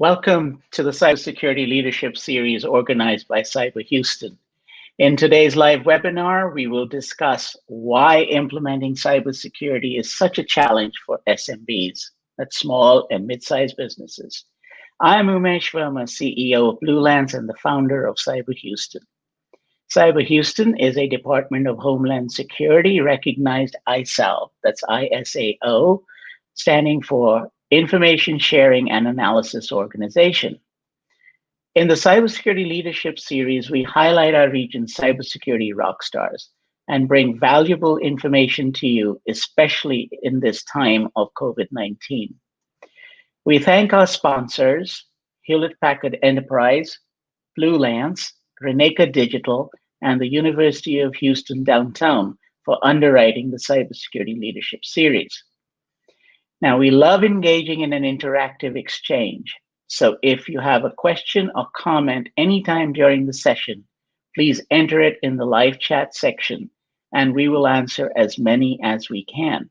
Welcome to the Cybersecurity Leadership Series organized by Cyber Houston. In today's live webinar, we will discuss why implementing cybersecurity is such a challenge for SMBs, that's small and mid-sized businesses. I'm Umesh Verma, CEO of Blue Lance and the founder of Cyber Houston. Cyber Houston is a Department of Homeland Security recognized ISAO, that's ISAO, standing for Information Sharing and Analysis Organization. In the Cybersecurity Leadership Series, we highlight our region's cybersecurity rock stars and bring valuable information to you, especially in this time of COVID-19. We thank our sponsors, Hewlett-Packard Enterprise, Blue Lance, Reneka Digital, and the University of Houston Downtown for underwriting the Cybersecurity Leadership Series. Now, we love engaging in an interactive exchange. So if you have a question or comment anytime during the session, please enter it in the live chat section, and we will answer as many as we can.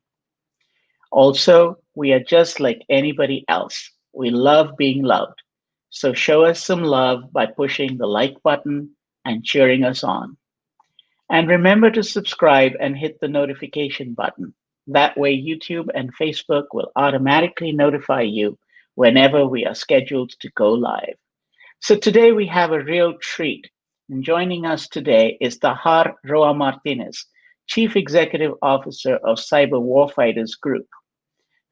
Also, we are just like anybody else. We love being loved. So show us some love by pushing the like button and cheering us on. And remember to subscribe and hit the notification button. That way, YouTube and Facebook will automatically notify you whenever we are scheduled to go live. So today we have a real treat. And joining us today is Tahjar Roamartinez, Chief Executive Officer of Cyber Warfighters Group.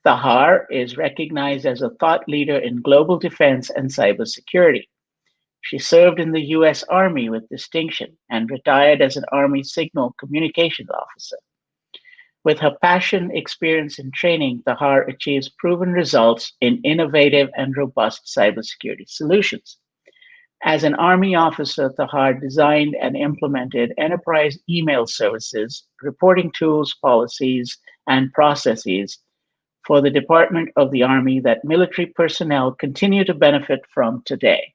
Tahjar is recognized as a thought leader in global defense and cybersecurity. She served in the US Army with distinction and retired as an Army Signal Communications Officer. With her passion, experience, and training, Tahjar achieves proven results in innovative and robust cybersecurity solutions. As an Army officer, Tahjar designed and implemented enterprise email services, reporting tools, policies, and processes for the Department of the Army that military personnel continue to benefit from today.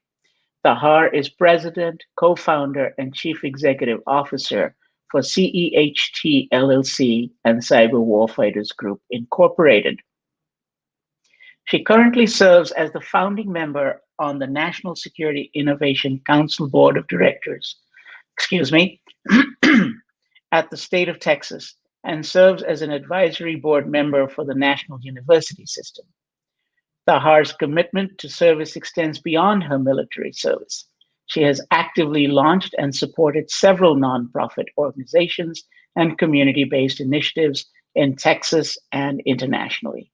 Tahjar is President, Co-founder, and Chief Executive Officer for CEHT LLC and Cyber Warfighters Group Incorporated. She currently serves as the founding member on the National Security Innovation Council Board of Directors, at the state of Texas, and serves as an advisory board member for the National University System. Tahjar's commitment to service extends beyond her military service. She has actively launched and supported several nonprofit organizations and community-based initiatives in Texas and internationally.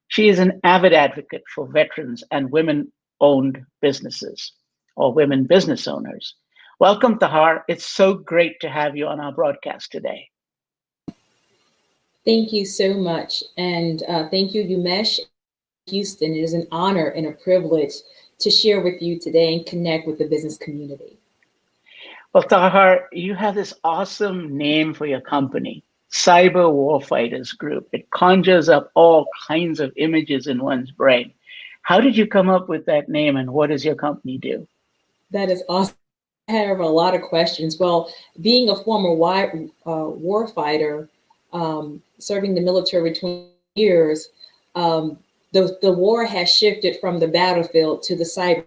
She is an avid advocate for veterans and women-owned businesses or women business owners. Welcome, Tahjar. It's so great to have you on our broadcast today. Thank you so much. And thank you, Umesh Houston. It is an honor and a privilege to share with you today and connect with the business community. Well, Tahjar, you have this awesome name for your company, Cyber Warfighters Group. It conjures up all kinds of images in one's brain. How did you come up with that name, and what does your company do? That is awesome. I have a lot of questions. Well, being a former warfighter, serving the military 20 years, the war has shifted from the battlefield to the cyber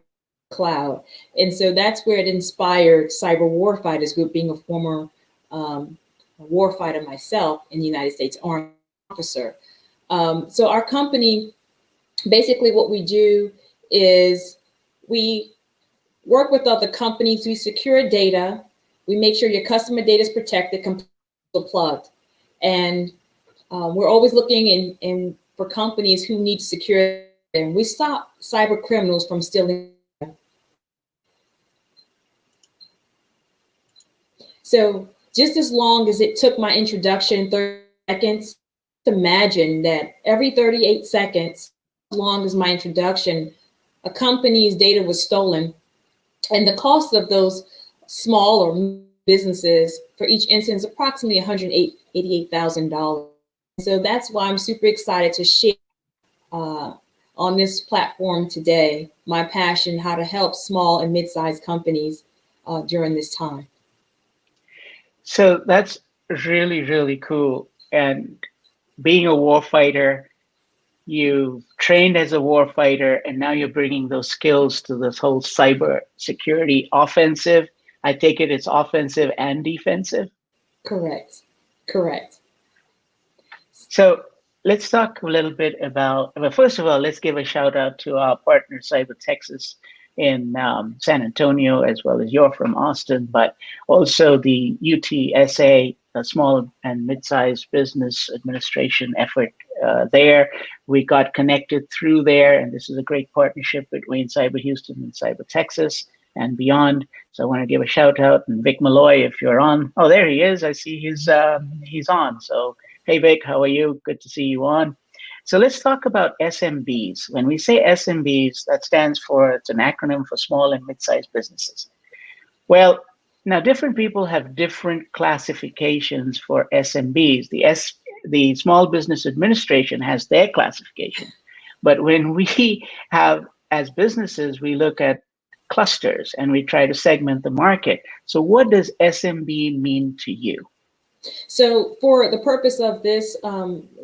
cloud. And so that's where it inspired Cyber Warfighters Group, being a former warfighter myself in the United States Army officer. So our company, basically what we do is we work with other companies, we secure data, we make sure your customer data is protected, completely plugged. And we're always looking for companies who need security, and we stop cyber criminals from stealing. So just as long as it took my introduction 30 seconds, imagine that every 38 seconds, as long as my introduction, a company's data was stolen, and the cost of those small or businesses for each instance approximately $188,000. So that's why I'm super excited to share on this platform today my passion, how to help small and mid-sized companies during this time. So that's really, really cool. And being a warfighter, you've trained as a warfighter, and now you're bringing those skills to this whole cyber security offensive. I take it it's offensive and defensive. Correct. Correct. So let's talk a little bit about, well, first of all, let's give a shout out to our partner, Cyber Texas in San Antonio, as well as you're from Austin, but also the UTSA, the Small and Midsize Business Administration effort there. We got connected through there, and this is a great partnership between Cyber Houston and Cyber Texas and beyond. So I want to give a shout out, and Vic Malloy, if you're on. Oh, there he is. I see he's on. So hey, Vic, how are you? Good to see you on. So let's talk about SMBs. When we say SMBs, that stands for, it's an acronym for small and mid-sized businesses. Well, now different people have different classifications for SMBs. The Small Business Administration has their classification. But when we have, as businesses, we look at clusters and we try to segment the market. So what does SMB mean to you? So for the purpose of this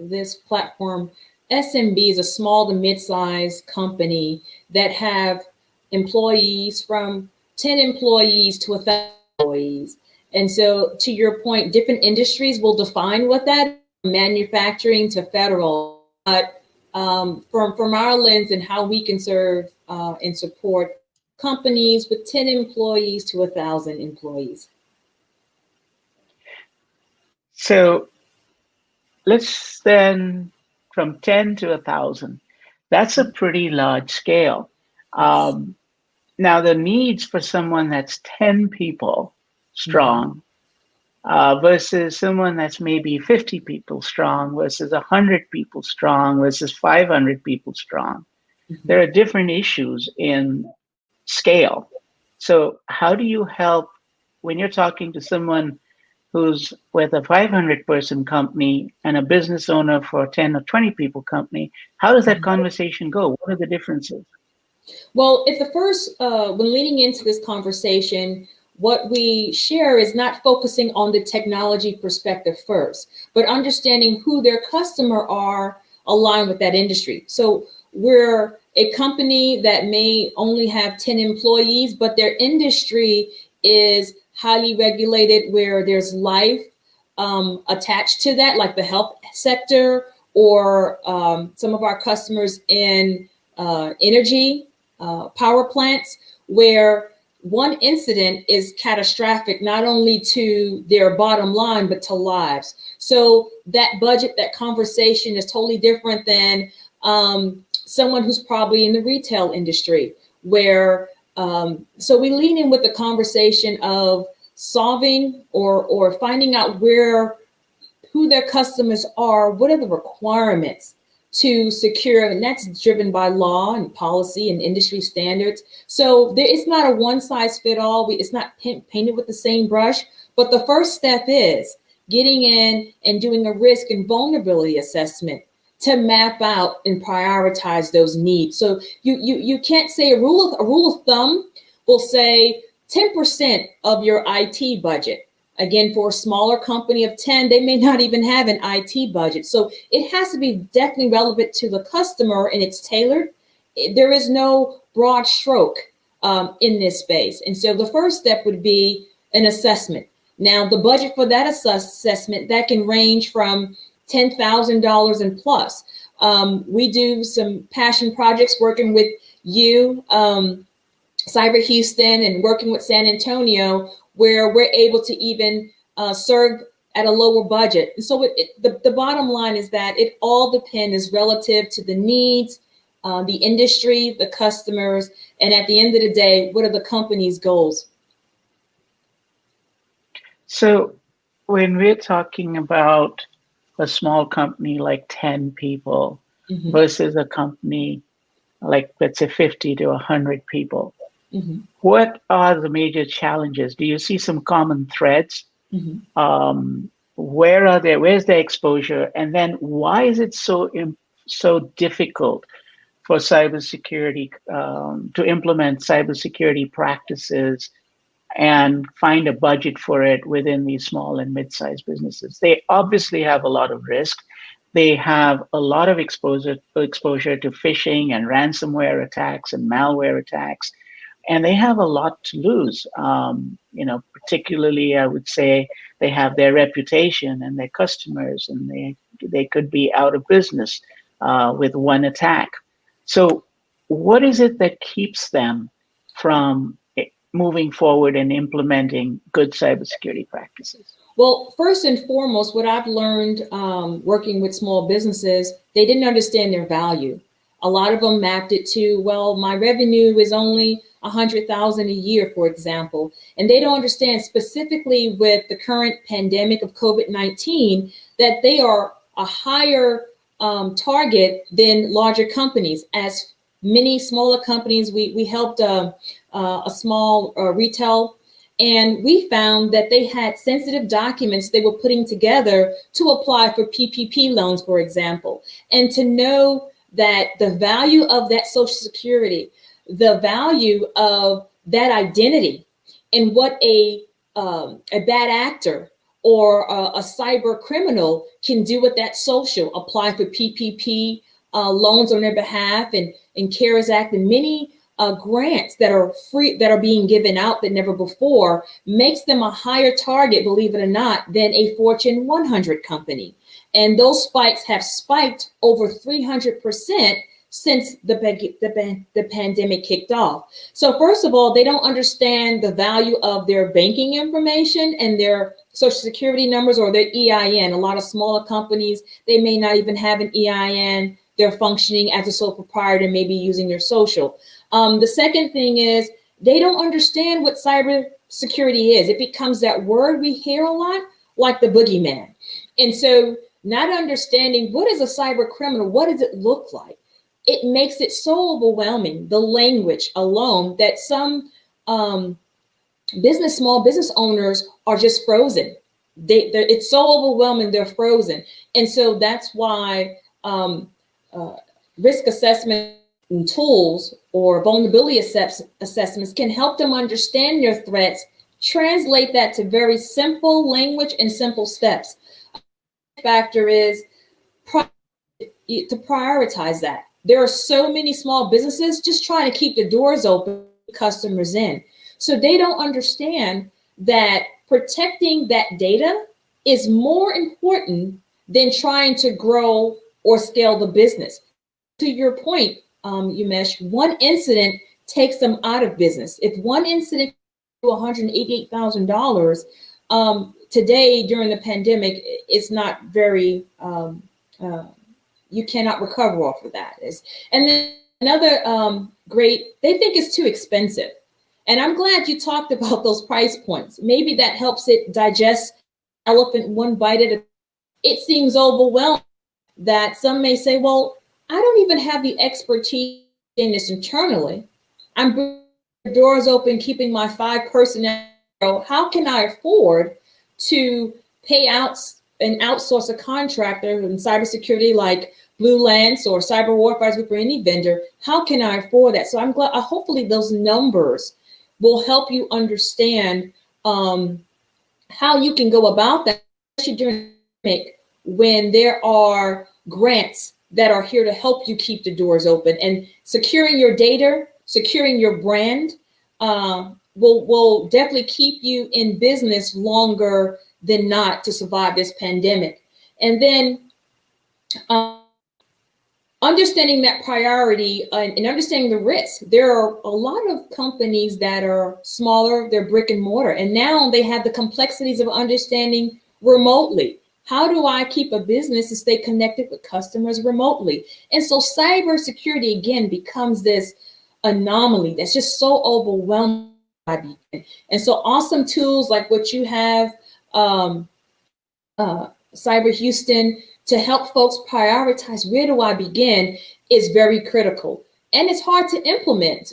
this platform, SMB is a small to mid-sized company that have employees from 10 employees to 1,000 employees. And so to your point, different industries will define what that is, from manufacturing to federal. But from our lens and how we can serve and support companies with 10 employees to 1,000 employees. So let's then, from 10 to 1,000, that's a pretty large scale. Now the needs for someone that's 10 people strong versus someone that's maybe 50 people strong versus 100 people strong versus 500 people strong. There are different issues in scale. So how do you help when you're talking to someone who's with a 500-person company and a business owner for a 10 or 20 people company? How does that conversation go? What are the differences? Well, if the first, when leading into this conversation, what we share is not focusing on the technology perspective first, but understanding who their customer are aligned with that industry. So we're a company that may only have 10 employees, but their industry is highly regulated, where there's life attached to that, like the health sector, or some of our customers in energy, power plants, where one incident is catastrophic, not only to their bottom line, but to lives. So that budget, that conversation is totally different than someone who's probably in the retail industry, where so we lean in with the conversation of solving or finding out who their customers are, what are the requirements to secure, and that's driven by law and policy and industry standards. So it's not a one size fit all. It's not painted with the same brush, but the first step is getting in and doing a risk and vulnerability assessment to map out and prioritize those needs. So you can't say a rule of thumb will say 10% of your IT budget. Again, for a smaller company of 10, they may not even have an IT budget. So it has to be definitely relevant to the customer, and it's tailored. There is no broad stroke in this space. And so the first step would be an assessment. Now, the budget for that assessment, that can range from $10,000 and plus. We do some passion projects working with you, Cyber Houston, and working with San Antonio, where we're able to even serve at a lower budget. And so the bottom line is that it all depends relative to the needs, the industry, the customers, and at the end of the day, what are the company's goals? So when we're talking about a small company like 10 people versus a company like, let's say, 50 to 100 people, what are the major challenges? Do you see some common threads? Where's the exposure? And then why is it so difficult for cybersecurity to implement cybersecurity practices and find a budget for it within these small and mid-sized businesses? They obviously have a lot of risk. They have a lot of exposure to phishing and ransomware attacks and malware attacks, and they have a lot to lose. Particularly, I would say they have their reputation and their customers, and they could be out of business with one attack. So, what is it that keeps them from moving forward and implementing good cybersecurity practices? Well, first and foremost, what I've learned working with small businesses, they didn't understand their value. A lot of them mapped it to, well, my revenue is only 100,000 a year, for example, and they don't understand specifically with the current pandemic of COVID-19 that they are a higher target than larger companies. As many smaller companies, we helped a small retail. And we found that they had sensitive documents they were putting together to apply for PPP loans, for example. And to know that the value of that Social Security, the value of that identity, and what a bad actor or a cyber criminal can do with that social, apply for PPP loans on their behalf, and CARES Act, and many grants that are free, that are being given out than never before, makes them a higher target, believe it or not, than a Fortune 100 company. And those spikes have spiked over 300% since the pandemic kicked off. So first of all, they don't understand the value of their banking information and their Social Security numbers or their EIN. A lot of smaller companies, they may not even have an EIN. They're functioning as a sole proprietor, maybe using their social. The second thing is they don't understand what cybersecurity is. It becomes that word we hear a lot, like the boogeyman. And so not understanding what is a cyber criminal, what does it look like? It makes it so overwhelming, the language alone, that some small business owners are just frozen. It's so overwhelming, they're frozen. And so that's why risk assessment tools or vulnerability assessments can help them understand their threats, translate that to very simple language and simple steps. The factor is to prioritize that. There are so many small businesses just trying to keep the doors open, customers in. So they don't understand that protecting that data is more important than trying to grow or scale the business. To your point, Umesh, one incident takes them out of business. If one incident to $188,000 today during the pandemic, it's not very, you cannot recover off of that. And then another they think it's too expensive. And I'm glad you talked about those price points. Maybe that helps it digest elephant one bite at a time. It seems overwhelming that some may say, well, I don't even have the expertise in this internally. I'm bringing the doors open, keeping my 5 personnel. How can I afford to pay out and outsource a contractor in cybersecurity like Blue Lance or Cyber Warfighters for any vendor? How can I afford that? So I'm glad, hopefully those numbers will help you understand how you can go about that, especially during the pandemic, when there are grants that are here to help you keep the doors open. And securing your data, securing your brand will definitely keep you in business longer than not to survive this pandemic. And then understanding that priority and understanding the risk. There are a lot of companies that are smaller, they're brick and mortar, and now they have the complexities of understanding remotely. How do I keep a business and stay connected with customers remotely? And so cybersecurity, again, becomes this anomaly that's just so overwhelming. And so awesome tools like what you have, Cyber Houston, to help folks prioritize where do I begin is very critical. And it's hard to implement.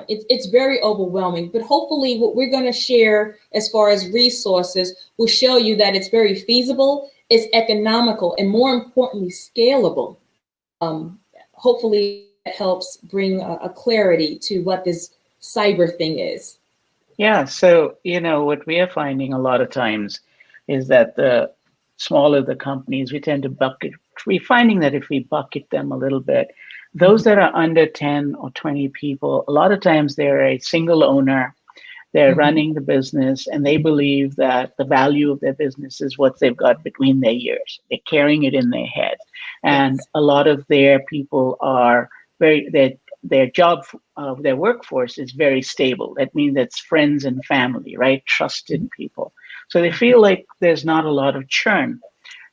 It's very overwhelming, but hopefully what we're going to share as far as resources will show you that it's very feasible, it's economical, and more importantly, scalable. Hopefully it helps bring a clarity to what this cyber thing is. Yeah, so, what we are finding a lot of times is that the smaller the companies, we tend to bucket. We're finding that if we bucket them a little bit, those that are under 10 or 20 people, a lot of times they're a single owner. They're running the business and they believe that the value of their business is what they've got between their ears. They're carrying it in their head. And a lot of their people are their job, their workforce is very stable. That means it's friends and family, right? Trusted people. So they feel like there's not a lot of churn.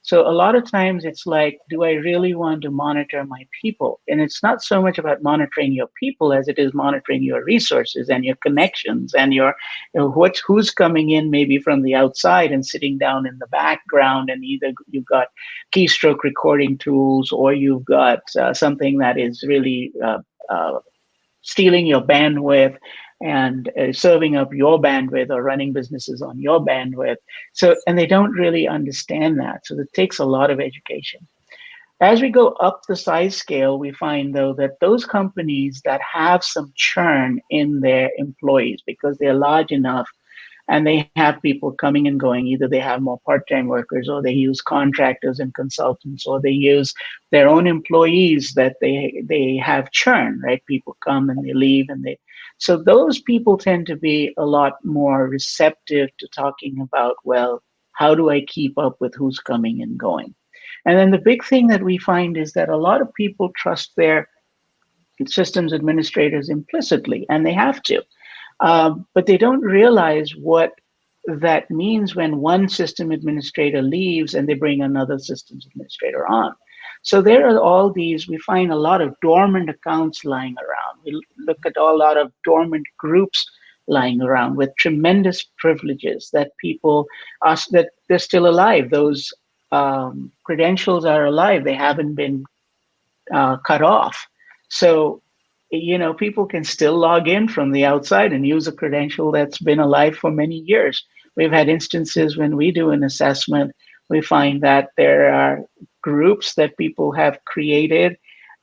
So a lot of times it's like, do I really want to monitor my people? And it's not so much about monitoring your people as it is monitoring your resources and your connections and who's coming in maybe from the outside and sitting down in the background, and either you've got keystroke recording tools or you've got something that is really stealing your bandwidth and serving up your bandwidth or running businesses on your bandwidth. So, and they don't really understand that. So it takes a lot of education. As we go up the size scale, we find though that those companies that have some churn in their employees because they're large enough and they have people coming and going, either they have more part-time workers or they use contractors and consultants, or they use their own employees that they have churn, right? People come and they leave so those people tend to be a lot more receptive to talking about, well, how do I keep up with who's coming and going? And then the big thing that we find is that a lot of people trust their systems administrators implicitly, and they have to. But they don't realize what that means when one system administrator leaves and they bring another systems administrator on. So there are all these, we find a lot of dormant accounts lying around. We look at a lot of dormant groups lying around with tremendous privileges that people are, that they're still alive. Those credentials are alive. They haven't been cut off. So, people can still log in from the outside and use a credential that's been alive for many years. We've had instances when we do an assessment, we find that there are groups that people have created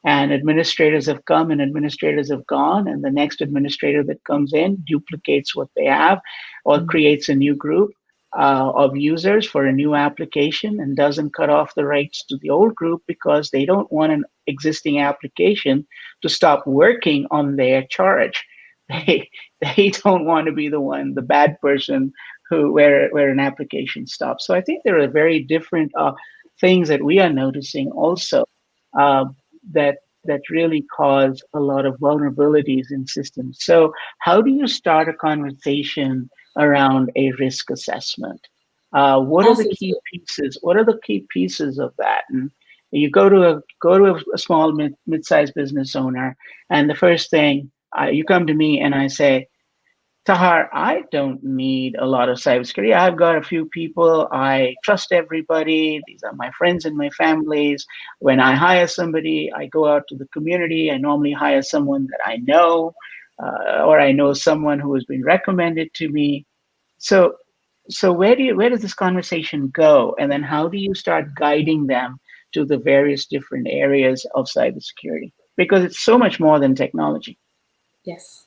and administrators have come and administrators have gone, and the next administrator that comes in duplicates what they have or creates a new group of users for a new application and doesn't cut off the rights to the old group because they don't want an existing application to stop working on their charge. They don't want to be the bad person where an application stops. So I think there are very different things that we are noticing also that really cause a lot of vulnerabilities in systems. So how do you start a conversation around a risk assessment? What are the key pieces? What are the key pieces of that? And you go to a small mid-sized business owner, and the first thing you come to me and I say, Tahjar, I don't need a lot of cybersecurity. I've got a few people. I trust everybody. These are my friends and my families. When I hire somebody, I go out to the community. I normally hire someone that I know, or I know someone who has been recommended to me. So where does this conversation go? And then how do you start guiding them to the various different areas of cybersecurity? Because it's so much more than technology. Yes.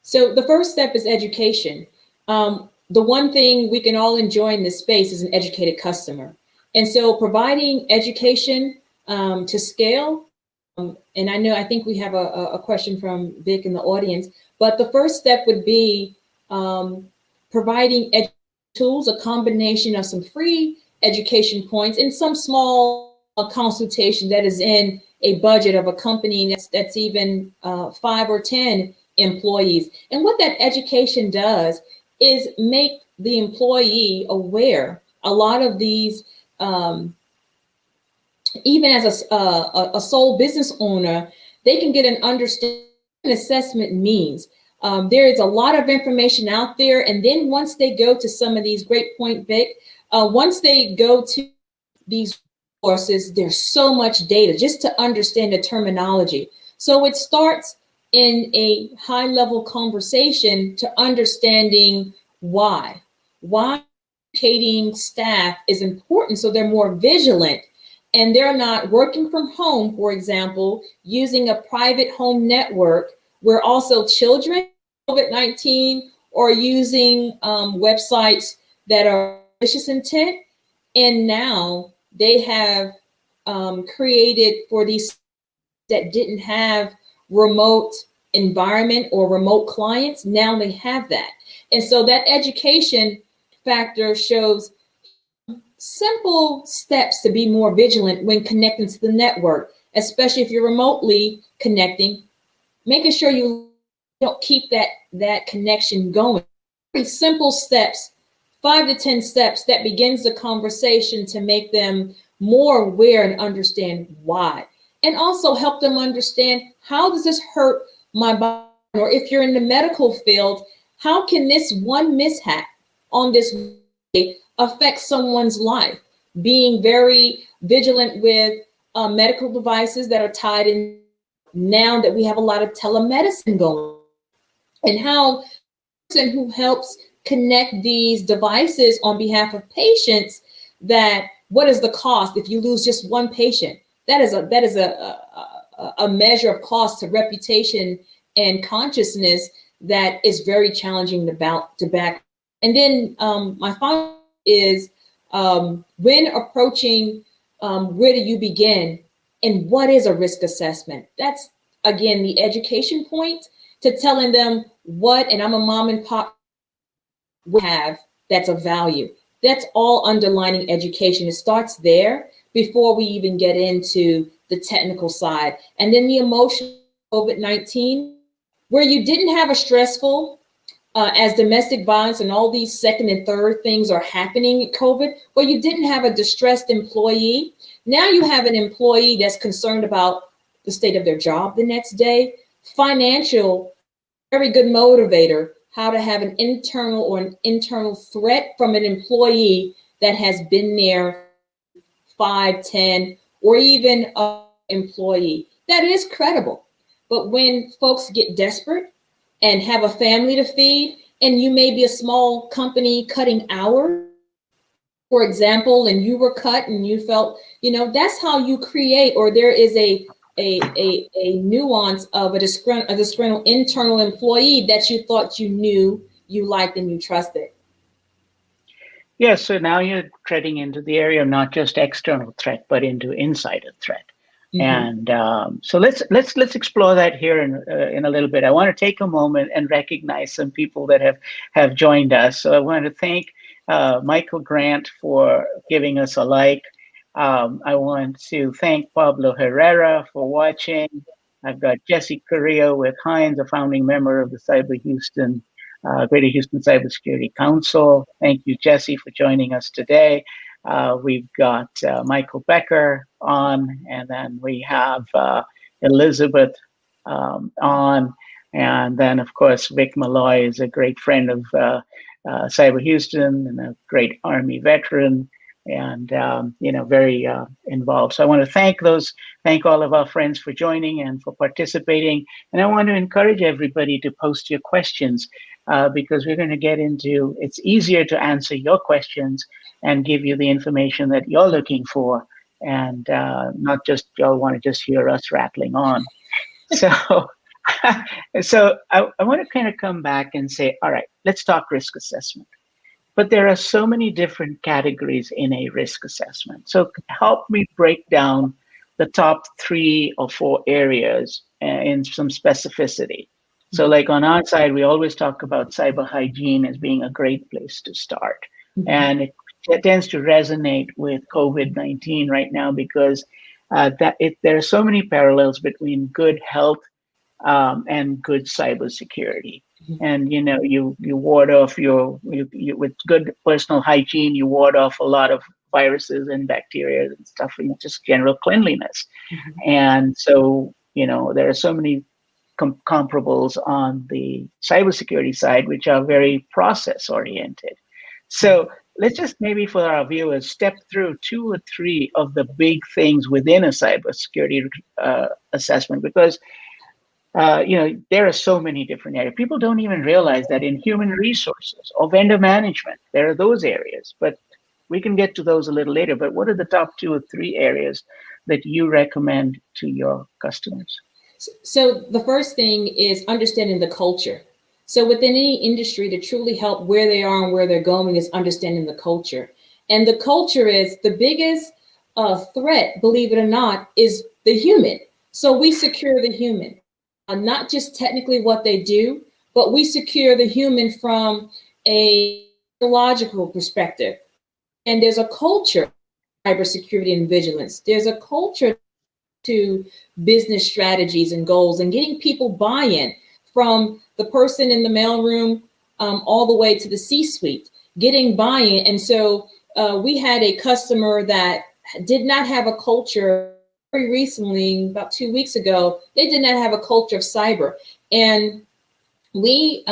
So the first step is education. The one thing we can all enjoy in this space is an educated customer. And so providing education to scale, and I think we have a question from Vic in the audience, but the first step would be providing tools, a combination of some free education points and some small consultation that is in a budget of a company that's even 5 or 10 employees. And what that education does is make the employee aware. A lot of these, even as a sole business owner, they can get an understanding what an assessment means. There is a lot of information out there. And then once they go to some of these, great point, Vic, once they go to these courses, there's so much data just to understand the terminology. So it starts in a high level conversation to understanding why educating staff is important. So they're more vigilant and they're not working from home, for example, using a private home network where also children, COVID-19, or using websites that are malicious intent. And now they have created for these that didn't have remote environment or remote clients, now they have that. And so that education factor shows simple steps to be more vigilant when connecting to the network, especially if you're remotely connecting, making sure you don't keep that connection going. Very simple steps, 5 to 10 steps that begins the conversation to make them more aware and understand why. And also help them understand, how does this hurt my body? Or if you're in the medical field, how can this one mishap on this way affect someone's life? Being very vigilant with medical devices that are tied in now that we have a lot of telemedicine going, and how the person who helps connect these devices on behalf of patients, that what is the cost if you lose just one patient? That is a measure of cost to reputation and consciousness that is very challenging to back. And then my final is when approaching, where do you begin and what is a risk assessment? That's, again, the education point to telling them what, and I'm a mom and pop, we have that's of value. That's all underlining education. It starts there before we even get into the technical side. And then the emotional COVID-19, where you didn't have a stressful, as domestic violence and all these second and third things are happening at COVID, where you didn't have a distressed employee. Now you have an employee that's concerned about the state of their job the next day. Financial, very good motivator, how to have an internal threat from an employee that has been there 5, 10, or even an employee. That is credible. But when folks get desperate and have a family to feed, and you may be a small company cutting hours, for example, and you were cut and you felt, that's how you create, or there is a nuance of a disgruntled internal employee that you thought you knew, you liked, and you trusted. Yeah, so now you're treading into the area of not just external threat, but into insider threat. Mm-hmm. And so let's explore that here in a little bit. I want to take a moment and recognize some people that have joined us. So I want to thank Michael Grant for giving us a like. I want to thank Pablo Herrera for watching. I've got Jesse Correa with Hines, a founding member of the Greater Houston Cybersecurity Council. Thank you, Jesse, for joining us today. We've got Michael Becker on, and then we have Elizabeth on, and then, of course, Vic Malloy is a great friend of Cyber Houston and a great Army veteran, and very involved. So I want to thank all of our friends for joining and for participating. And I want to encourage everybody to post your questions because we're going to get into, it's easier to answer your questions and give you the information that you're looking for, and not just y'all want to just hear us rattling on. So I want to kind of come back and say, all right, let's talk risk assessment. But there are so many different categories in a risk assessment. So help me break down the top 3 or 4 areas in some specificity. So like on our side, we always talk about cyber hygiene as being a great place to start. Mm-hmm. And it tends to resonate with COVID-19 right now because there are so many parallels between good health and good cybersecurity. Mm-hmm. And you ward off with good personal hygiene, you ward off a lot of viruses and bacteria and stuff, and just general cleanliness. Mm-hmm. And so there are so many comparables on the cybersecurity side, which are very process oriented. So let's just maybe for our viewers step through 2 or 3 of the big things within a cybersecurity assessment, because there are so many different areas. People don't even realize that in human resources or vendor management, there are those areas, but we can get to those a little later. But what are the top 2 or 3 areas that you recommend to your customers? So the first thing is understanding the culture. So within any industry, to truly help where they are and where they're going is understanding the culture. And the culture is the biggest threat, believe it or not, is the human. So we secure the human, not just technically what they do, but we secure the human from a psychological perspective. And there's a culture, cybersecurity and vigilance. There's a culture to business strategies and goals and getting people buy-in from the person in the mailroom all the way to the C-suite, getting buy-in. And so we had a customer that did not have a culture very recently, about 2 weeks ago. They did not have a culture of cyber. And we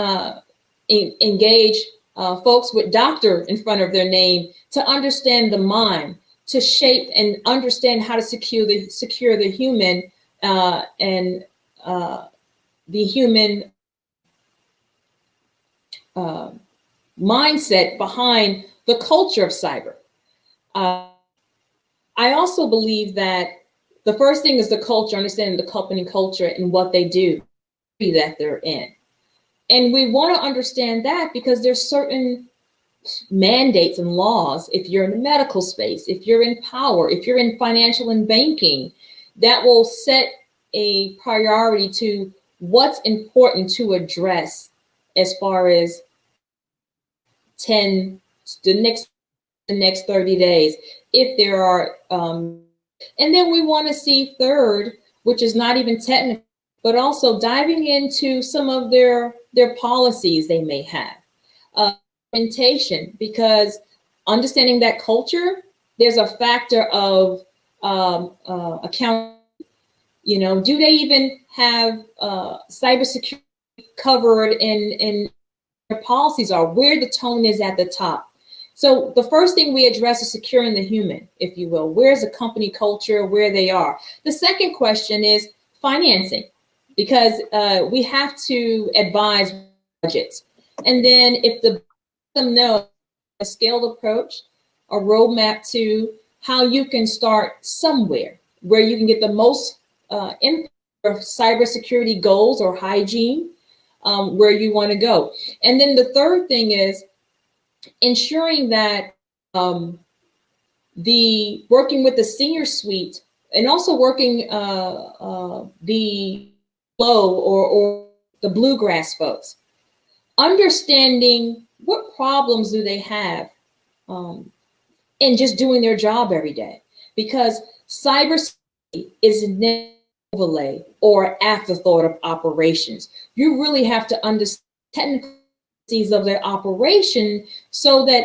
engage folks with doctor in front of their name to understand the mind, to shape and understand how to secure the human and the human mindset behind the culture of cyber. I also believe that the first thing is the culture, understanding the company culture and what they do that they're in. And we want to understand that because there's certain mandates and laws. If you're in the medical space, if you're in power, if you're in financial and banking, that will set a priority to what's important to address as far as the next 30 days. If there are, and then we want to see third, which is not even technical, but also diving into some of their policies they may have. Implementation, because understanding that culture, there's a factor of account. You know, do they even have cybersecurity covered in their policies, or where the tone is at the top? So the first thing we address is securing the human, if you will. Where's the company culture, where they are? The second question is financing, because we have to advise budgets. And then if them know a scaled approach, a roadmap to how you can start somewhere where you can get the most impact of cybersecurity goals or hygiene, where you want to go. And then the third thing is ensuring that the working with the senior suite and also working the low or the bluegrass folks, understanding what problems do they have in just doing their job every day, because cybersecurity is an overlay or afterthought of operations. You really have to understand technical of their operation so that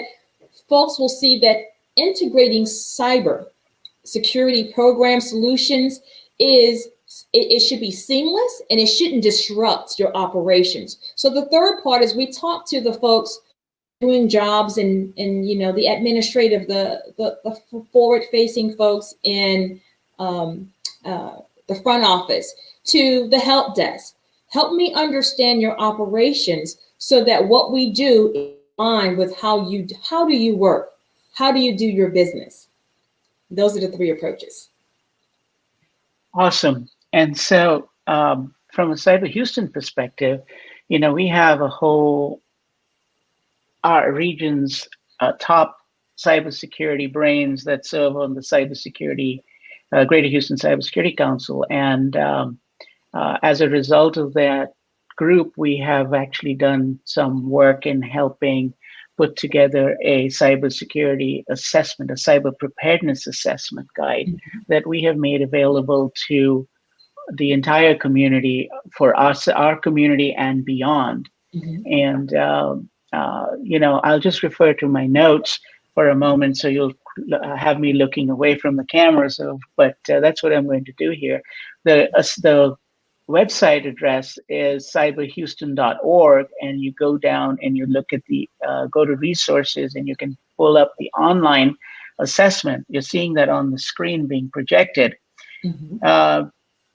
folks will see that integrating cyber security program solutions it should be seamless and it shouldn't disrupt your operations. So the third part is we talk to the folks doing jobs and you know, the administrative, the forward-facing folks in the front office, to the help desk. Help me understand your operations so that what we do is in line with how do you work? How do you do your business? Those are the three approaches. Awesome. And so from a Cyber Houston perspective, you know, we have our region's top cybersecurity brains that serve on the cybersecurity, Greater Houston Cybersecurity Council. And as a result of that group, we have actually done some work in helping put together a cybersecurity assessment, a cyber preparedness assessment guide that we have made available to the entire community, for us, our community and beyond. And, you know, I'll just refer to my notes for a moment, so you'll have me looking away from the camera. So, but that's what I'm going to do here. The website address is cyberhouston.org, and you go down and you look at the go to resources, and you can pull up the online assessment. You're seeing that on the screen being projected.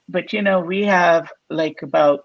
But you know, we have like about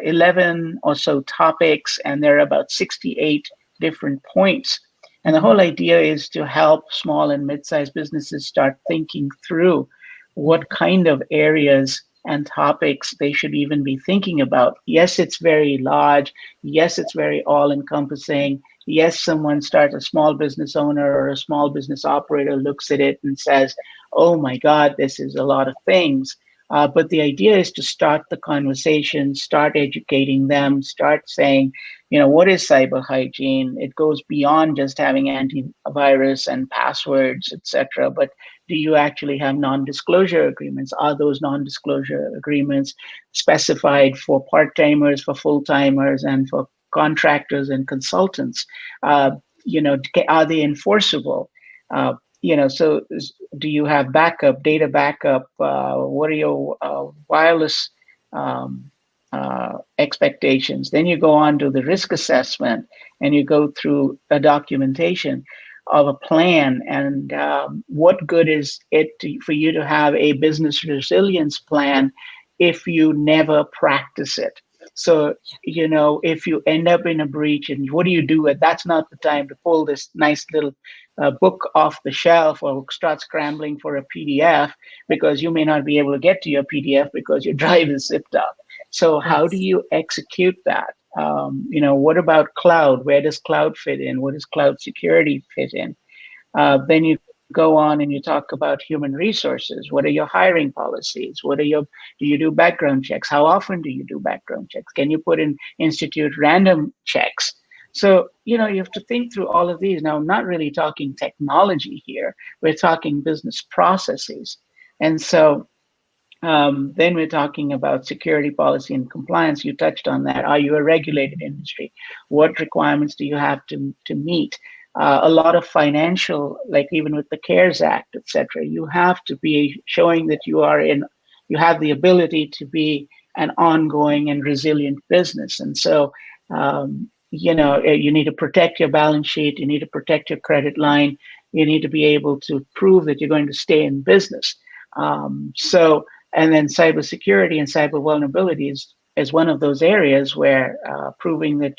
11 or so topics, and there are about 68 different points. And the whole idea is to help small and mid-sized businesses start thinking through what kind of areas and topics they should even be thinking about. Yes, it's very large. Yes, it's very all-encompassing. Yes, someone starts, a small business owner or a small business operator looks at it and says, oh my God, this is a lot of things. But the idea is to start the conversation, start educating them, start saying, what is cyber hygiene? It goes beyond just having antivirus and passwords, etc. But do you actually have non-disclosure agreements? Are those non-disclosure agreements specified for part-timers, for full-timers, and for contractors and consultants? Are they enforceable? So do you have backup, data backup? What are your wireless expectations? Then you go on to the risk assessment, and you go through a documentation of a plan, and what good is it for you to have a business resilience plan if you never practice it? So, if you end up in a breach, and what do you do? That's not the time to pull this nice little book off the shelf or start scrambling for a PDF, because you may not be able to get to your PDF because your drive is zipped up. So how do you execute that? What about cloud? Where does cloud fit in? What does cloud security fit in? Then you go on and you talk about human resources. What are your hiring policies? Do you do background checks? How often do you do background checks? Can you institute random checks? So, you have to think through all of these. Now, I'm not really talking technology here. We're talking business processes. And so then we're talking about security policy and compliance. You touched on that. Are you a regulated industry? What requirements do you have to meet? A lot of financial, like even with the CARES Act, et cetera, you have to be showing that you have the ability to be an ongoing and resilient business. And so, you need to protect your balance sheet. You need to protect your credit line. You need to be able to prove that you're going to stay in business. And then cybersecurity and cyber vulnerabilities is one of those areas where proving that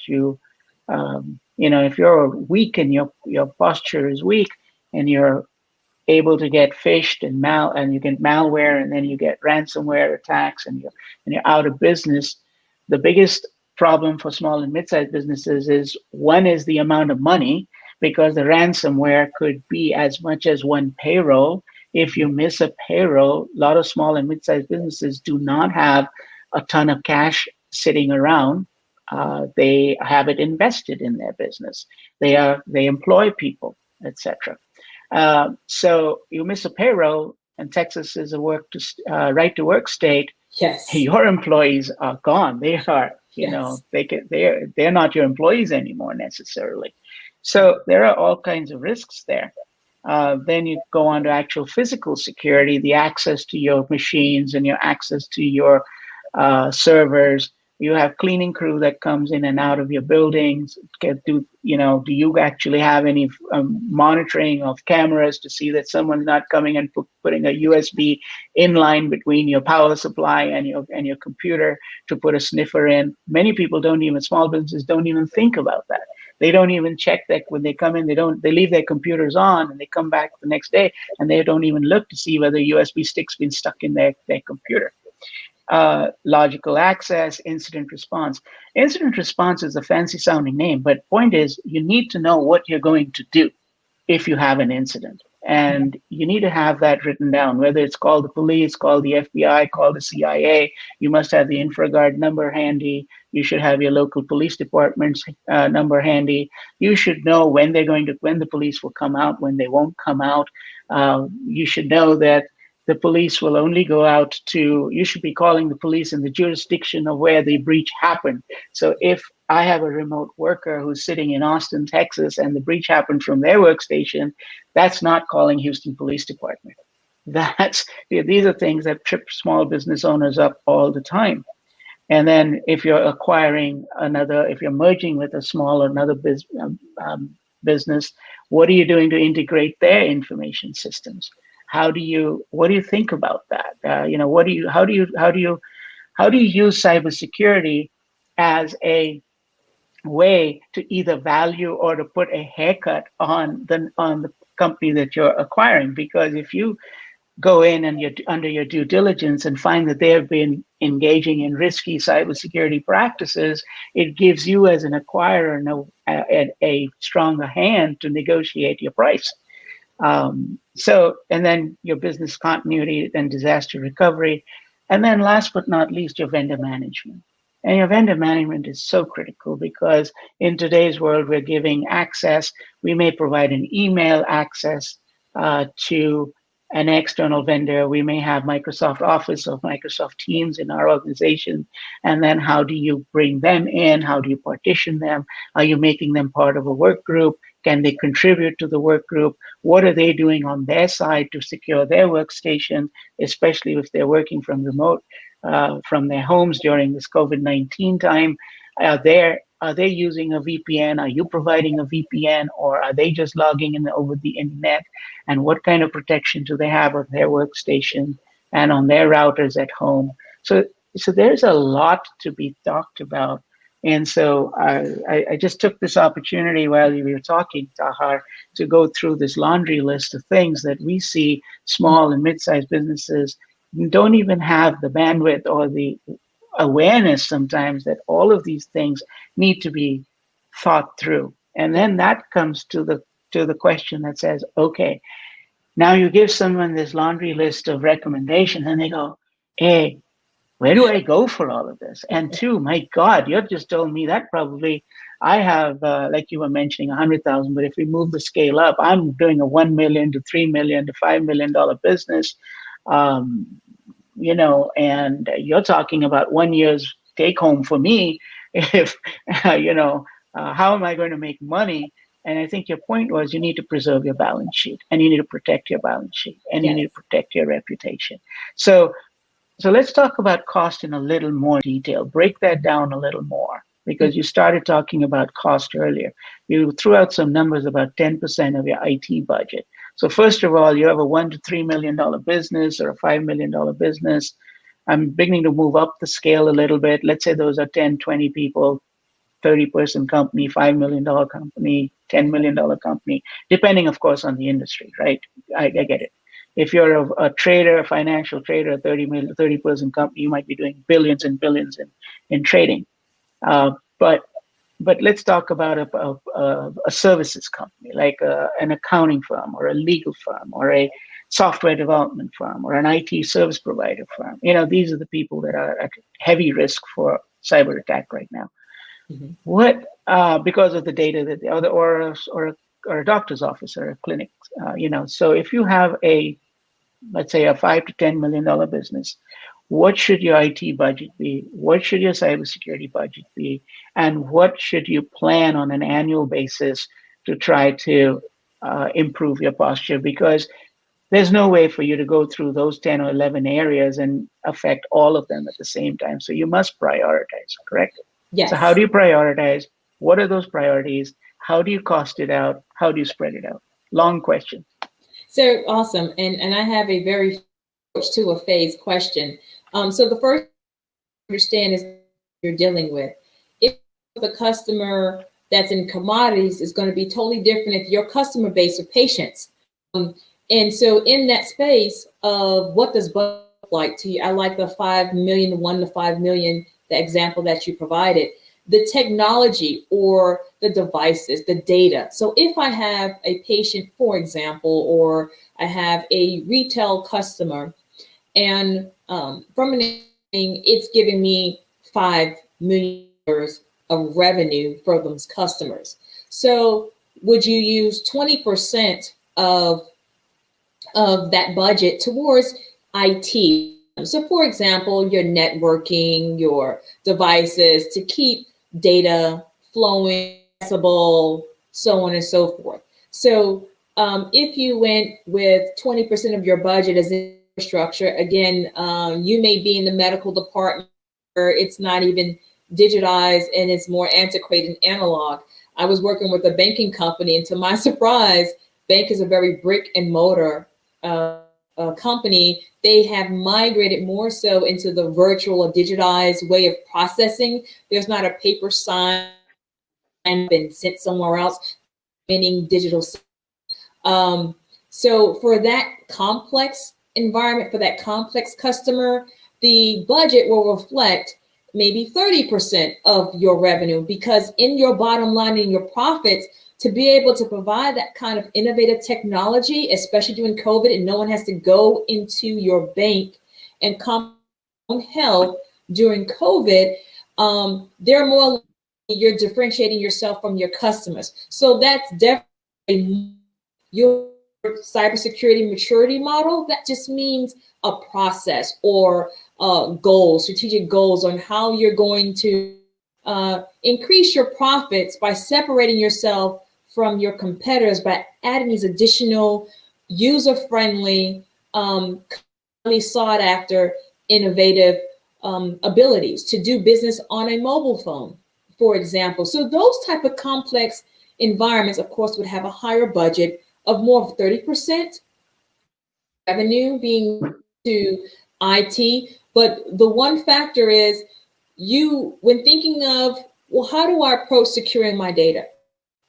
if you're weak and your posture is weak, and you're able to get phished and you get malware, and then you get ransomware attacks, and you're out of business. The biggest problem for small and mid-sized businesses is the amount of money, because the ransomware could be as much as one payroll. If you miss a payroll, a lot of small and mid-sized businesses do not have a ton of cash sitting around. They have it invested in their business. They employ people, etc. So you miss a payroll, and Texas is a right to work state. Yes, your employees are gone. They are, they're not your employees anymore necessarily. So there are all kinds of risks there. Then you go on to actual physical security, the access to your machines and your access to your servers. You have cleaning crew that comes in and out of your buildings. Do you actually have any monitoring of cameras to see that someone's not coming and putting a USB inline between your power supply and your computer to put a sniffer in? Many people small businesses don't even think about that. They don't even check that when they come in. They leave their computers on, and they come back the next day, and they don't even look to see whether a USB stick's been stuck in their computer. Logical access, incident response. Incident response is a fancy sounding name, but point is, you need to know what you're going to do if you have an incident. And you need to have that written down, whether it's call the police, call the FBI, call the CIA. You must have the InfraGard number handy. You should have your local police department's number handy. You should know when the police will come out, when they won't come out. You should know that the police will only go out you should be calling the police in the jurisdiction of where the breach happened. So if I have a remote worker who's sitting in Austin, Texas, and the breach happened from their workstation, that's not calling Houston Police Department. These are things that trip small business owners up all the time. And then if you're if you're merging with a small or another business, what are you doing to integrate their information systems? What do you think about that? How do you use cybersecurity as a way to either value or to put a haircut on the company that you're acquiring? Because if you go in and you're under your due diligence and find that they have been engaging in risky cybersecurity practices, it gives you as an acquirer a stronger hand to negotiate your price. And then your business continuity and disaster recovery. And then last but not least, your vendor management. And your vendor management is so critical because in today's world, we're giving access. We may provide an email access to an external vendor. We may have Microsoft Office or Microsoft Teams in our organization. And then how do you bring them in? How do you partition them? Are you making them part of a work group? Can they contribute to the work group? What are they doing on their side to secure their workstation, especially if they're working from remote, from their homes during this COVID-19 time? Are they using a VPN? Are you providing a VPN, or are they just logging in over the internet? And what kind of protection do they have on their workstation and on their routers at home? So there's a lot to be talked about. And so I just took this opportunity while you were talking, Tahjar, to go through this laundry list of things that we see small and mid-sized businesses don't even have the bandwidth or the awareness sometimes that all of these things need to be thought through. And then that comes to the question that says, okay, now you give someone this laundry list of recommendations and they go, hey, where do I go for all of this? And two, my God, you just told me that probably I have, like you were mentioning, 100,000. But if we move the scale up, I'm doing a $1 million to $3 million to $5 million business, and you're talking about 1 year's take home for me. If how am I going to make money? And I think your point was you need to preserve your balance sheet, and you need to protect your balance sheet, and you need to protect your reputation. So let's talk about cost in a little more detail. Break that down a little more, because you started talking about cost earlier. You threw out some numbers about 10% of your IT budget. So first of all, you have a $1 to $3 million business or a $5 million business. I'm beginning to move up the scale a little bit. Let's say those are 10, 20 people, 30-person company, $5 million company, $10 million company, depending, of course, on the industry, right? I get it. If you're a trader, a financial trader, a 30-person company, you might be doing billions and billions in trading. But let's talk about a services company, like an accounting firm or a legal firm or a software development firm or an IT service provider firm. These are the people that are at heavy risk for cyber attack right now. Mm-hmm. What because of the data that or a doctor's office or a clinic, So if you have let's say a $5 to $10 million business, what should your IT budget be? What should your cybersecurity budget be? And what should you plan on an annual basis to try to improve your posture? Because there's no way for you to go through those 10 or 11 areas and affect all of them at the same time. So you must prioritize, correct? Yes. So how do you prioritize? What are those priorities? How do you cost it out? How do you spread it out? Long question. So awesome. And I have a very to a phase question. So the first understand is you're dealing with. If the customer that's in commodities is going to be totally different if your customer base are patients. And so in that space of what does budget look like to you, I like the 5 million, 1 to 5 million, the example that you provided, the technology or the devices, the data. So if I have a patient, for example, or I have a retail customer, and from an it's giving me $5 million of revenue for those customers. So would you use 20% of that budget towards IT? So for example, your networking, your devices to keep data flowing, accessible, so on and so forth. So if you went with 20% of your budget as infrastructure, again, you may be in the medical department where it's not even digitized and it's more antiquated and analog. I was working with a banking company, and to my surprise, bank is a very brick and mortar company. They have migrated more so into the virtual or digitized way of processing. There's not a paper sign been sent somewhere else, meaning digital. So for that complex environment for that complex customer, the budget will reflect maybe 30% of your revenue, because in your bottom line, in your profits, to be able to provide that kind of innovative technology, especially during COVID, and no one has to go into your bank and come health during COVID, they're more, you're differentiating yourself from your customers. So that's definitely your cybersecurity maturity model. That just means a process or goals, strategic goals on how you're going to increase your profits by separating yourself from your competitors, by adding these additional user-friendly, highly sought after, innovative abilities to do business on a mobile phone, for example. So those type of complex environments, of course, would have a higher budget of more of 30% revenue being to IT. But the one factor is, when thinking of, well, how do I approach securing my data?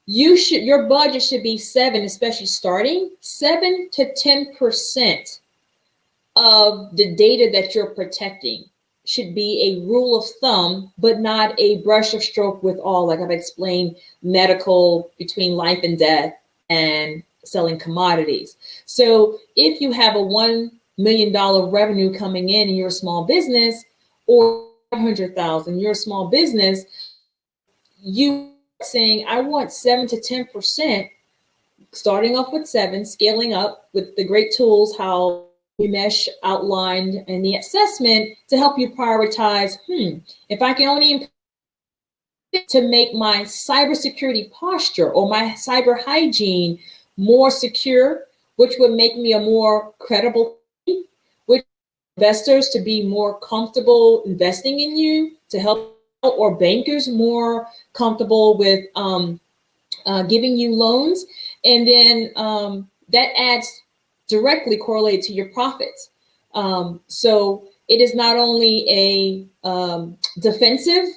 Your budget should be 7, especially starting 7 to 10% of the data that you're protecting should be a rule of thumb, but not a brush of stroke with all, like I've explained, medical, between life and death, and selling commodities. So if you have a $1 million revenue coming in you're a small business, or 500,000, you're a small business, you saying, I want 7 to 10%, starting off with 7, scaling up with the great tools how Umesh outlined in the assessment to help you prioritize, if I can only to make my cybersecurity posture or my cyber hygiene more secure, which would make me a more credible, which investors to be more comfortable investing in you, to help, or bankers more comfortable with giving you loans. And then that adds directly correlated to your profits. So it is not only a defensive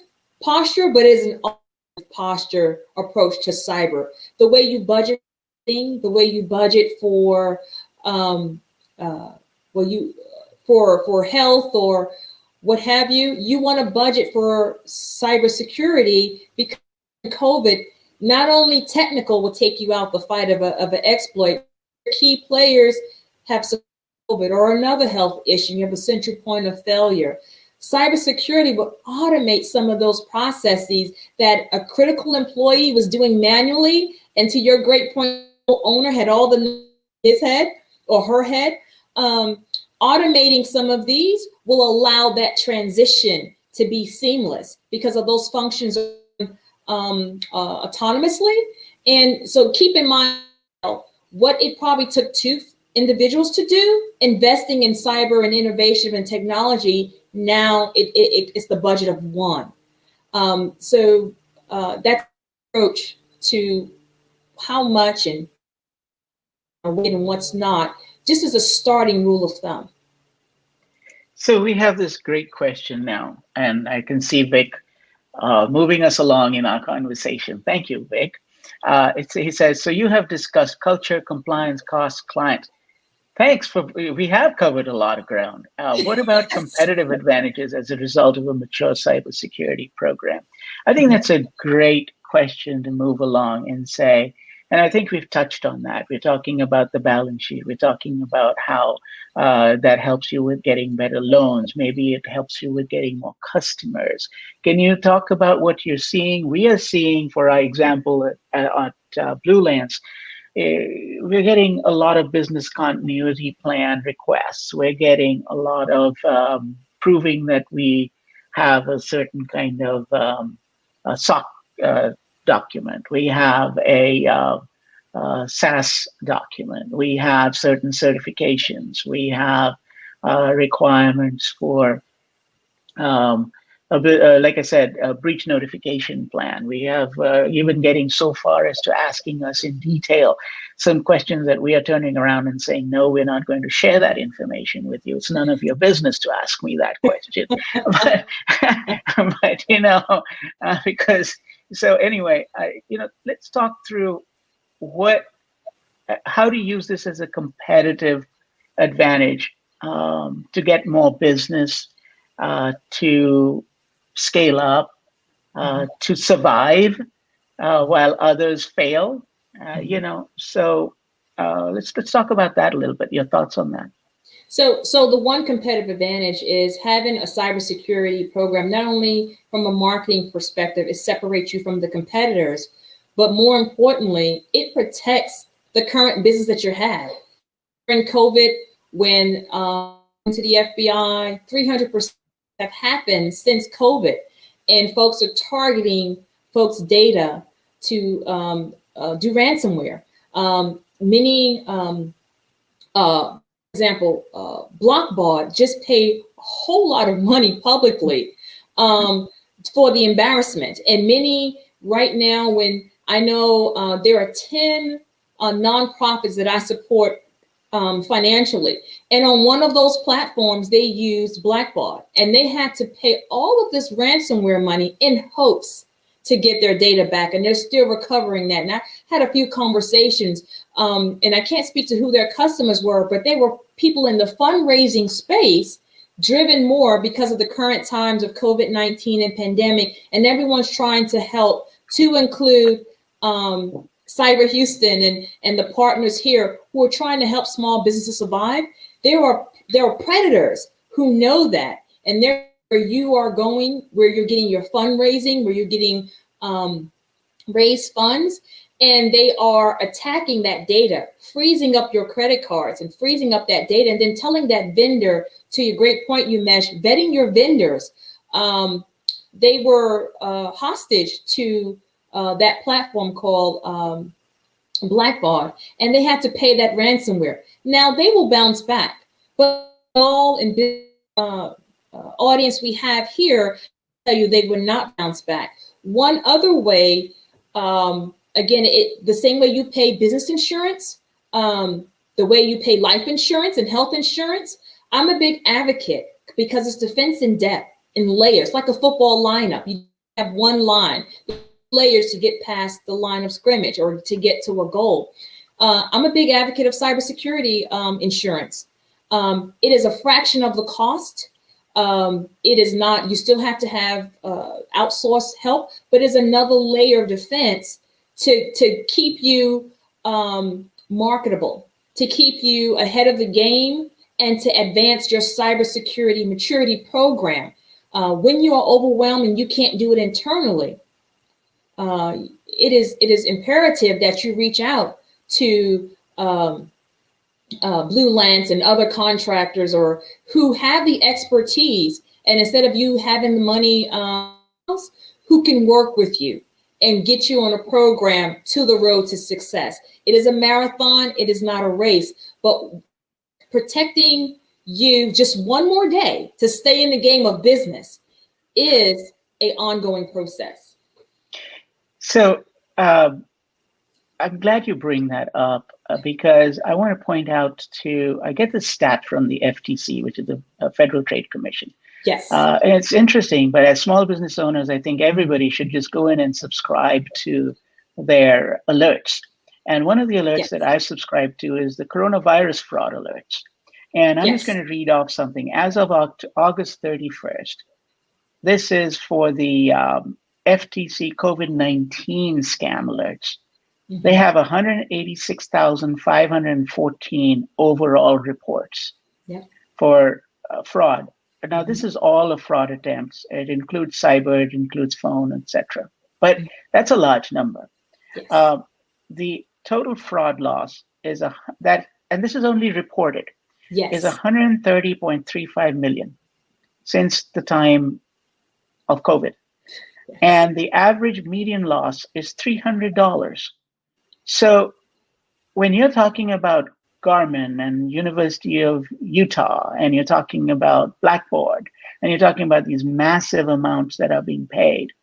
posture, but it is an offensive posture approach to cyber. The way you budget, the way you budget for for health or what have you, you want to budget for cybersecurity, because COVID, not only technical will take you out the fight of an exploit. Key players have some COVID or another health issue. You have a central point of failure. Cybersecurity will automate some of those processes that a critical employee was doing manually, and to your great point, owner had all the his head or her head. Automating some of these will allow that transition to be seamless because of those functions autonomously. And so keep in mind what it probably took 2 individuals to do, investing in cyber and innovation and technology. Now it's the budget of 1. So that's the approach to how much and what's not, just as a starting rule of thumb. So we have this great question now, and I can see Vic moving us along in our conversation. Thank you, Vic. He says, so you have discussed culture, compliance, cost, client. Thanks we have covered a lot of ground. What about competitive advantages as a result of a mature cybersecurity program? I think that's a great question to move along and say, and I think we've touched on that. We're talking about the balance sheet. We're talking about how that helps you with getting better loans. Maybe it helps you with getting more customers. Can you talk about what you're seeing? We are seeing, for our example, at Blue Lance, we're getting a lot of business continuity plan requests. We're getting a lot of proving that we have a certain kind of a SOC document. We have a SaaS document. We have certain certifications. We have requirements for, like I said, a breach notification plan. We have even getting so far as to asking us in detail some questions that we are turning around and saying, no, we're not going to share that information with you. It's none of your business to ask me that question. but because, so anyway, let's talk through how to use this as a competitive advantage to get more business, to scale up, to survive while others fail. So let's talk about that a little bit. Your thoughts on that? So the one competitive advantage is having a cybersecurity program. Not only from a marketing perspective, it separates you from the competitors, but more importantly, it protects the current business that you have. During COVID, when to the FBI, 300% have happened since COVID, and folks are targeting folks' data to do ransomware. Many, for example, Blockbot just paid a whole lot of money publicly for the embarrassment. And many right now, when I know there are 10 nonprofits that I support financially. And on one of those platforms, they used Blackbot, and they had to pay all of this ransomware money in hopes to get their data back. And they're still recovering that. And I had a few conversations, and I can't speak to who their customers were, but they were people in the fundraising space, driven more because of the current times of COVID-19 and pandemic. And everyone's trying to help, to include Cyber Houston and the partners here who are trying to help small businesses survive. There are predators who know that, and they're where you are going, where you're getting your fundraising, where you're getting raised funds, and they are attacking that data, freezing up your credit cards and freezing up that data, and then telling that vendor, to your great point, Umesh, vetting your vendors. They were hostage to that platform called Blackbot, and they had to pay that ransomware. Now they will bounce back, but all in this audience we have here tell you they will not bounce back. One other way, again, the same way you pay business insurance, the way you pay life insurance and health insurance, I'm a big advocate because it's defense in depth, in layers, like a football lineup. You have one line, layers to get past the line of scrimmage or to get to a goal. I'm a big advocate of cybersecurity insurance. It is a fraction of the cost. It is not, you still have to have outsourced help, but it's another layer of defense to keep you marketable, to keep you ahead of the game, and to advance your cybersecurity maturity program. When you are overwhelmed and you can't do it internally, it is imperative that you reach out to Blue Lance and other contractors or who have the expertise. And instead of you having the money, who can work with you and get you on a program to the road to success. It is a marathon. It is not a race, but protecting you just one more day to stay in the game of business is an ongoing process. So I'm glad you bring that up because I want to point out I get this stat from the FTC, which is the Federal Trade Commission. Yes. And it's interesting, but as small business owners, I think everybody should just go in and subscribe to their alerts. And one of the alerts that I subscribe to is the coronavirus fraud alerts. And I'm just going to read off something. As of August 31st, this is for the FTC COVID-19 scam alerts. Mm-hmm. They have 186,514 overall reports for fraud. Now, this is all of fraud attempts. It includes cyber, it includes phone, etc. But that's a large number. Yes. The total fraud loss is and this is only reported, is 130.35 million since the time of COVID. Yes. And the average median loss is $300. So when you're talking about Garmin and University of Utah, and you're talking about Blackboard, and you're talking about these massive amounts that are being paid,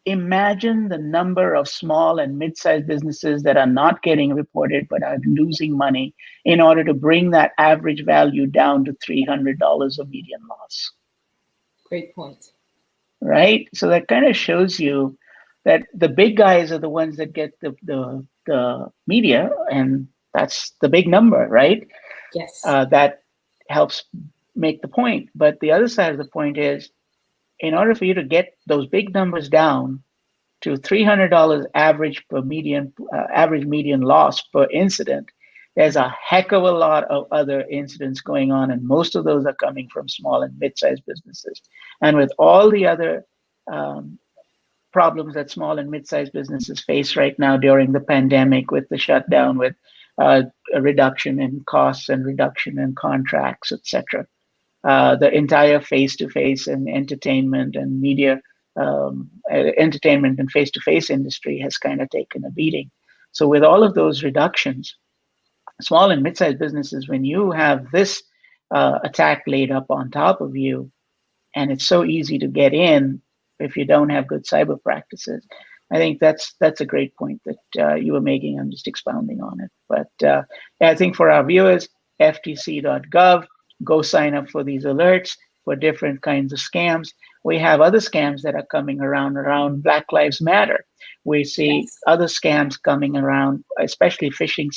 imagine the number of small and mid-sized businesses that are not getting reported but are losing money in order to bring that average value down to $300 of median loss. Great point. Right? So that kind of shows you that the big guys are the ones that get the media, and that's the big number, right? Yes. That helps make the point. But the other side of the point is, in order for you to get those big numbers down to $300 average median loss per incident, there's a heck of a lot of other incidents going on, and most of those are coming from small and mid-sized businesses. And with all the other problems that small and mid-sized businesses face right now during the pandemic, with the shutdown, with a reduction in costs and reduction in contracts, etc., the entire face-to-face and entertainment and media, entertainment and face-to-face industry has kind of taken a beating. So with all of those reductions, small and mid-sized businesses, when you have this attack laid up on top of you, and it's so easy to get in if you don't have good cyber practices, I think that's a great point that you were making. I'm just expounding on it. But I think for our viewers, ftc.gov, go sign up for these alerts for different kinds of scams. We have other scams that are coming around Black Lives Matter. We see other scams coming around, especially phishing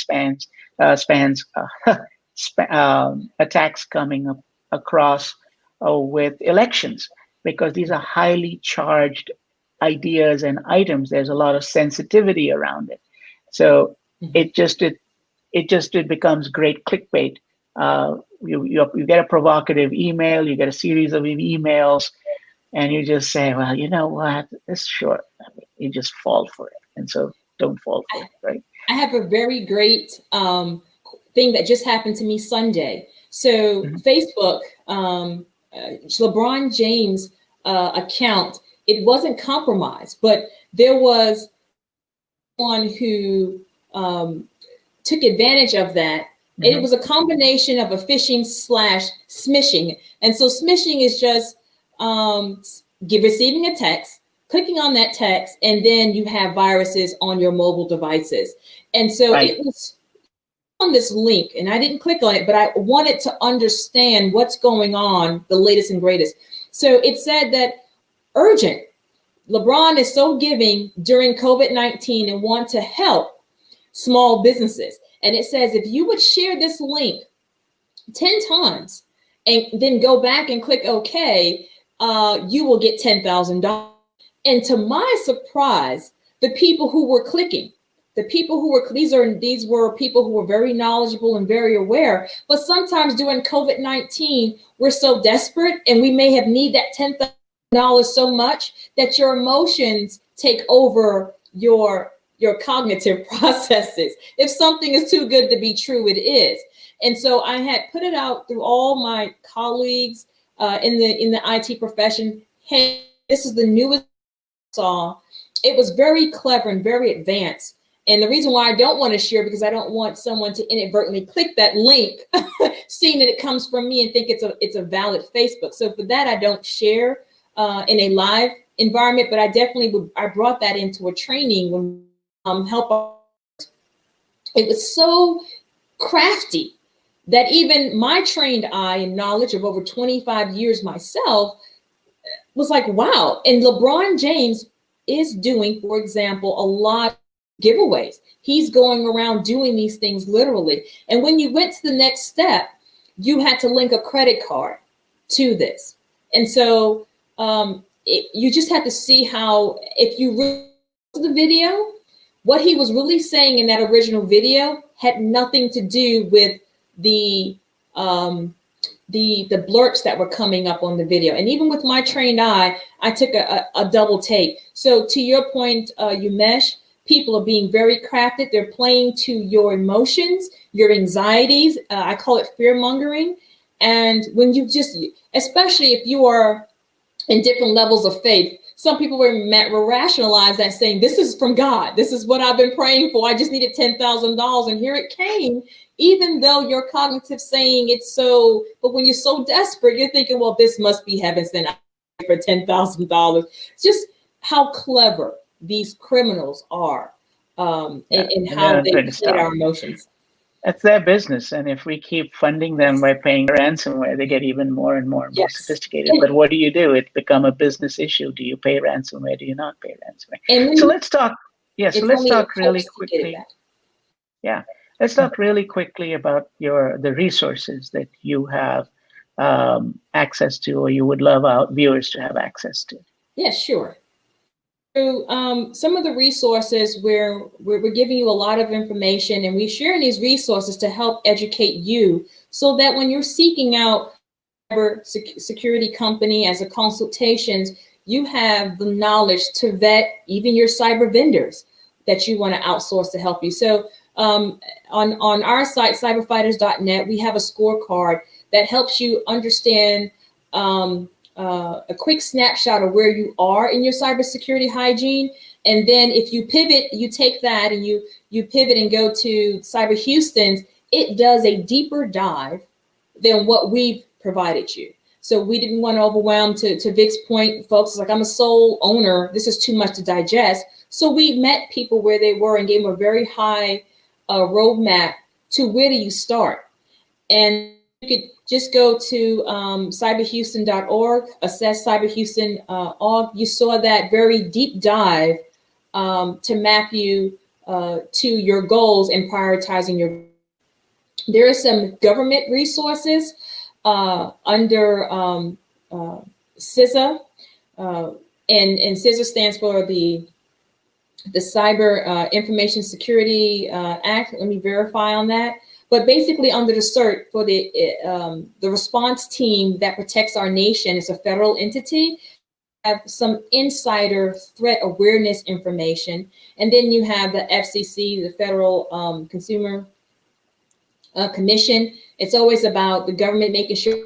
attacks coming up across with elections, because these are highly charged ideas and items. There's a lot of sensitivity around it. So it becomes great clickbait. You get a provocative email, you get a series of emails, and you just say, well, you know what, it's short. You just fall for it. And so don't fall for it, right? I have a very great thing that just happened to me Sunday. So Facebook, LeBron James account, it wasn't compromised, but there was one who took advantage of that. And it was a combination of a phishing / smishing. And so smishing is just receiving a text, clicking on that text, and then you have viruses on your mobile devices. And so it was on this link, and I didn't click on it, but I wanted to understand what's going on, the latest and greatest. So it said that urgent, LeBron is so giving during COVID-19 and want to help small businesses. And it says, if you would share this link 10 times and then go back and click OK, you will get $10,000. And to my surprise, the people who were clicking, these were people who were very knowledgeable and very aware. But sometimes during COVID-19, we're so desperate, and we may have need that $10,000 so much that your emotions take over your cognitive processes. If something is too good to be true, it is. And so I had put it out through all my colleagues in the IT profession. Hey, this is the newest I saw. It was very clever and very advanced. And the reason why I don't want to share, because I don't want someone to inadvertently click that link, seeing that it comes from me and think it's a valid Facebook. So for that, I don't share in a live environment, but I brought that into a training when help. It was so crafty that even my trained eye and knowledge of over 25 years myself was like, wow. And LeBron James is doing, for example, a lot of giveaways. He's going around doing these things literally. And when you went to the next step, you had to link a credit card to this. And so you just have to see how, if you read the video, what he was really saying in that original video had nothing to do with the blurps that were coming up on the video. And even with my trained eye, I took a double take. So to your point, Umesh, people are being very crafted. They're playing to your emotions, your anxieties. I call it fear mongering. And when you especially if you are in different levels of faith, some people were rationalized that, saying, this is from God. This is what I've been praying for. I just needed $10,000. And here it came, even though your cognitive saying it's so, but when you're so desperate, you're thinking, well, this must be heaven sent for $10,000. Just how clever these criminals are and how they play our emotions. That's their business. And if we keep funding them by paying ransomware, they get even more and more and more sophisticated. But what do? It's become a business issue. Do you pay ransomware? Do you not pay ransomware? So let's talk. Yeah, so let's talk really quickly. Yeah. Let's talk really quickly about the resources that you have access to, or you would love our viewers to have access to. Yeah, sure. So some of the resources where we're giving you a lot of information, and we're sharing these resources to help educate you so that when you're seeking out cyber security company as a consultations, you have the knowledge to vet even your cyber vendors that you want to outsource to help you. So on our site, cyberfighters.net, we have a scorecard that helps you understand a quick snapshot of where you are in your cybersecurity hygiene. And then if you pivot, you take that and you pivot and go to Cyber Houston's, it does a deeper dive than what we've provided you. So we didn't want to overwhelm, to Vic's point, folks, like, I'm a sole owner, this is too much to digest. So we met people where they were and gave them a very high roadmap to where do you start. And you could just go to cyberhouston.org, assess cyberhouston.org. You saw that very deep dive to map you to your goals and prioritizing your. There are some government resources under CISA, and CISA stands for the Cyber Information Security Act. Let me verify on that. But basically, under the CERT for the response team that protects our nation, it's a federal entity. Have some insider threat awareness information, and then you have the FCC, the Federal Consumer Commission. It's always about the government making sure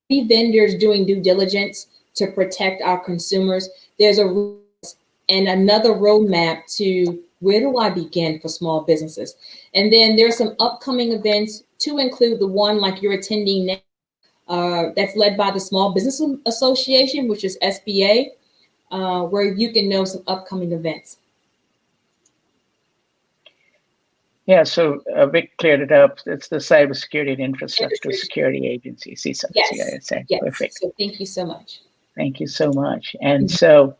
vendors doing due diligence to protect our consumers. There's another roadmap to where do I begin for small businesses. And then there's some upcoming events, to include the one like you're attending now, that's led by the Small Business Association, which is SBA, where you can know some upcoming events. Yeah, so Vic cleared it up. It's the Cybersecurity and Infrastructure Security Agency, CISA. Yes. Yes. Perfect. So thank you so much. Thank you so much. And so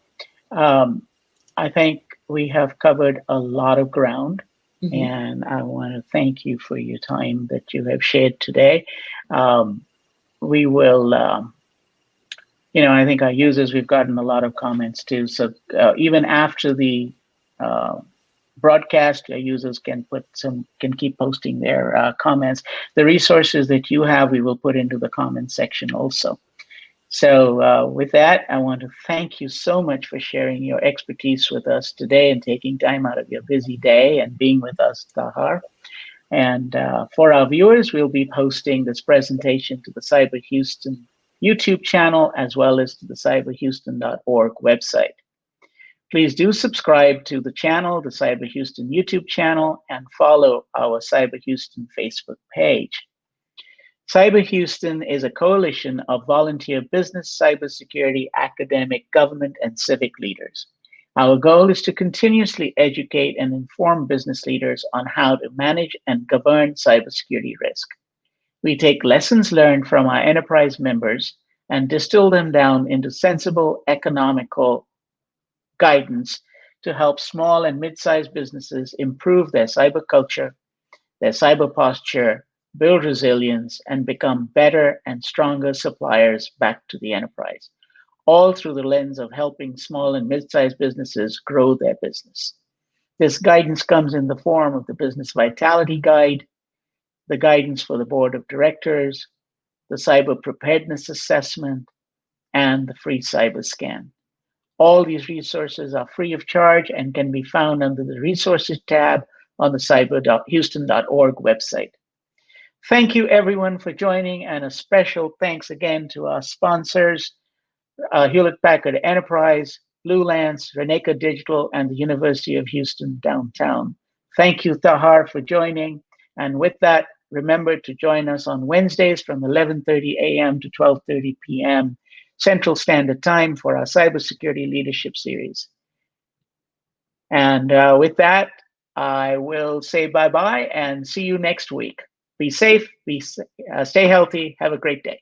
I think we have covered a lot of ground, and I want to thank you for your time that you have shared today. We will, I think our users, we've gotten a lot of comments too. So even after the broadcast, your users can keep posting their comments. The resources that you have, we will put into the comments section also. So with that, I want to thank you so much for sharing your expertise with us today and taking time out of your busy day and being with us, Tahjar. And for our viewers, we'll be posting this presentation to the Cyber Houston YouTube channel, as well as to the cyberhouston.org website. Please do subscribe to the channel, the Cyber Houston YouTube channel, and follow our Cyber Houston Facebook page. Cyber Houston is a coalition of volunteer business, cybersecurity, academic, government, and civic leaders. Our goal is to continuously educate and inform business leaders on how to manage and govern cybersecurity risk. We take lessons learned from our enterprise members and distill them down into sensible, economical guidance to help small and mid-sized businesses improve their cyber culture, their cyber posture, build resilience, and become better and stronger suppliers back to the enterprise, all through the lens of helping small and mid-sized businesses grow their business. This guidance comes in the form of the Business Vitality Guide, the guidance for the Board of Directors, the Cyber Preparedness Assessment, and the free Cyber Scan. All these resources are free of charge and can be found under the Resources tab on the cyberhouston.org website. Thank you, everyone, for joining, and a special thanks again to our sponsors, Hewlett-Packard Enterprise, Blue Lance, Reneka Digital, and the University of Houston Downtown. Thank you, Tahjar, for joining. And with that, remember to join us on Wednesdays from 11:30 a.m. to 12:30 p.m. Central Standard Time for our Cybersecurity Leadership Series. And with that, I will say bye-bye and see you next week. Be safe, stay healthy, have a great day.